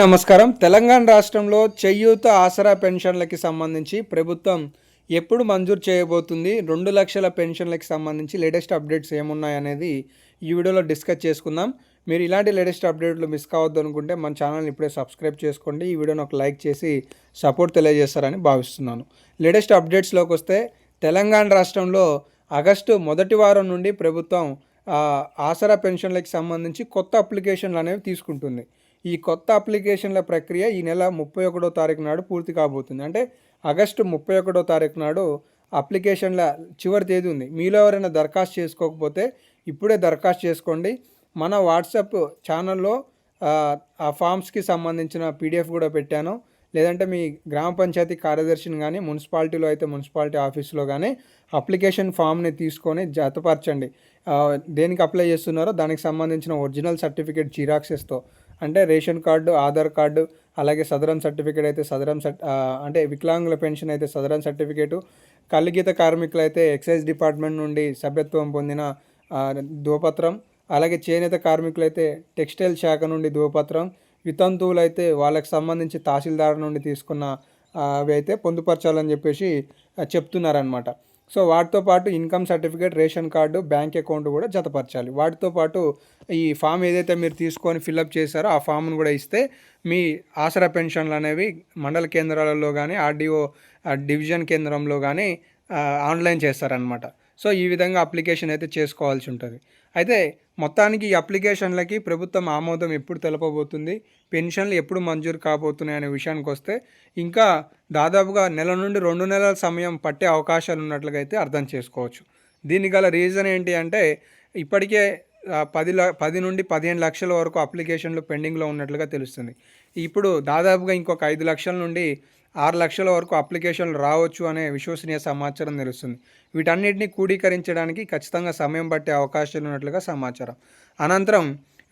నమస్కారం. తెలంగాణ రాష్ట్రంలో చేయూత ఆసరా పెన్షన్లకి సంబంధించి ప్రభుత్వం ఎప్పుడు మంజూరు చేయబోతుంది? 2,00,000 పెన్షన్లకి సంబంధించి లేటెస్ట్ అప్డేట్స్ ఏమున్నాయనేది ఈ వీడియోలో డిస్కస్ చేసుకుందాం. మీరు ఇలాంటి లేటెస్ట్ అప్డేట్లు మిస్ కావద్దు అనుకుంటే మన ఛానల్ని ఇప్పుడే సబ్స్క్రైబ్ చేసుకోండి. ఈ వీడియోని ఒక లైక్ చేసి సపోర్ట్ తెలియజేస్తారని భావిస్తున్నాను. లేటెస్ట్ అప్డేట్స్లోకి వస్తే తెలంగాణ రాష్ట్రంలో ఆగస్టు మొదటి వారం నుండి ప్రభుత్వం ఆసరా పెన్షన్లకి సంబంధించి కొత్త అప్లికేషన్లు అనేవి తీసుకుంటుంది. ఈ కొత్త అప్లికేషన్ల ప్రక్రియ ఈ నెల 31వ తారీఖు నాడు పూర్తి కాబోతుంది. అంటే ఆగస్టు 31వ తారీఖు నాడు అప్లికేషన్ల చివరి తేదీ ఉంది. మీలో ఎవరైనా దరఖాస్తు చేసుకోకపోతే ఇప్పుడే దరఖాస్తు చేసుకోండి. మన వాట్సాప్ ఛానల్లో ఆ ఫామ్స్కి సంబంధించిన పీడిఎఫ్ కూడా పెట్టాను. లేదంటే మీ గ్రామ పంచాయతీ కార్యదర్శిని కానీ, మున్సిపాలిటీలో అయితే మున్సిపాలిటీ ఆఫీస్లో కానీ అప్లికేషన్ ఫామ్ని తీసుకొని జతపరచండి. దేనికి అప్లై చేస్తున్నారో దానికి సంబంధించిన ఒరిజినల్ సర్టిఫికేట్ జిరాక్సెస్తో, అంటే రేషన్ కార్డు, ఆధార్ కార్డు, అలాగే సదరన్ సర్టిఫికేట్ అయితే అంటే వికలాంగుల పెన్షన్ అయితే సదరన్ సర్టిఫికేటు, కల్లుగీత కార్మికులు అయితే ఎక్సైజ్ డిపార్ట్మెంట్ నుండి సభ్యత్వం పొందిన ధృవపత్రం, అలాగే చేనేత కార్మికులైతే టెక్స్టైల్ శాఖ నుండి ధృవపత్రం, వితంతువులైతే వాళ్ళకి సంబంధించి తహసీల్దార్ నుండి తీసుకున్న అవి అయితే పొందుపరచాలని చెప్పేసి చెప్తున్నారనమాట. సో వాటితో పాటు income certificate, ration card, bank account కూడా జతపరచాలి. వాటితో పాటు ఈ ఫామ్ ఏదైతే మీరు తీసుకొని ఫిల్అప్ చేశారో ఆ ఫామ్ను కూడా ఇస్తే మీ ఆసరా పెన్షన్లు అనేవి మండల కేంద్రాలలో కానీ, ఆర్డీఓ డివిజన్ కేంద్రంలో కానీ ఆన్లైన్ చేస్తారనమాట. సో ఈ విధంగా అప్లికేషన్ అయితే చేసుకోవాల్సి ఉంటుంది. అయితే మొత్తానికి ఈ అప్లికేషన్లకి ప్రభుత్వం ఆమోదం ఎప్పుడు తెలపబోతుంది, పెన్షన్లు ఎప్పుడు మంజూరు కాబోతున్నాయి అనే విషయానికి వస్తే ఇంకా దాదాపుగా నెల నుండి 2 నెలల సమయం పట్టే అవకాశాలు ఉన్నట్లుగా అయితే అర్థం చేసుకోవచ్చు. దీనికి గల రీజన్ ఏంటి అంటే ఇప్పటికే 10 నుండి 15 లక్షల వరకు అప్లికేషన్లు పెండింగ్లో ఉన్నట్లుగా తెలుస్తుంది. ఇప్పుడు దాదాపుగా ఇంకొక 5 లక్షల నుండి 6 లక్షల వరకు అప్లికేషన్లు రావచ్చు అనే విశ్వసనీయ సమాచారం తెలుస్తుంది. వీటన్నిటిని క్రోడీకరించడానికి ఖచ్చితంగా సమయం పట్టే అవకాశాలు ఉన్నట్లుగా సమాచారం. అనంతరం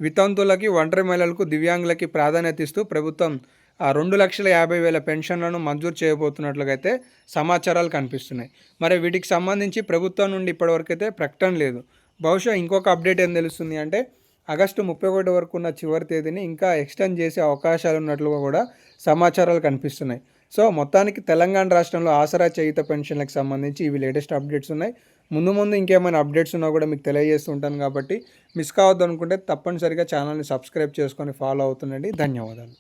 వితంతువులకి, ఒంటరి మహిళలకు, దివ్యాంగులకి ప్రాధాన్యత ఇస్తూ ప్రభుత్వం 2,50,000 పెన్షన్లను మంజూరు చేయబోతున్నట్లుగా అయితే సమాచారాలు కనిపిస్తున్నాయి. మరి వీటికి సంబంధించి ప్రభుత్వం నుండి ఇప్పటివరకు అయితే ప్రకటన లేదు. బహుశా ఇంకొక అప్డేట్ ఏం తెలుస్తుంది అంటే ఆగస్టు 31 వరకు ఉన్న చివరి తేదీని ఇంకా ఎక్స్టెండ్ చేసే అవకాశాలు ఉన్నట్లుగా కూడా సమాచారాలు కనిపిస్తున్నాయి. సో మొత్తానికి తెలంగాణ రాష్ట్రంలో ఆసరా చేయూత పెన్షన్లకు సంబంధించి ఇవి లేటెస్ట్ అప్డేట్స్ ఉన్నాయి. ముందు ఇంకేమైనా అప్డేట్స్ ఉన్నా కూడా మీకు తెలియజేస్తూ ఉంటాను కాబట్టి మిస్ కావద్దు అనుకుంటే తప్పనిసరిగా ఛానల్ని సబ్స్క్రైబ్ చేసుకొని ఫాలో అవుతుండండి. ధన్యవాదాలు.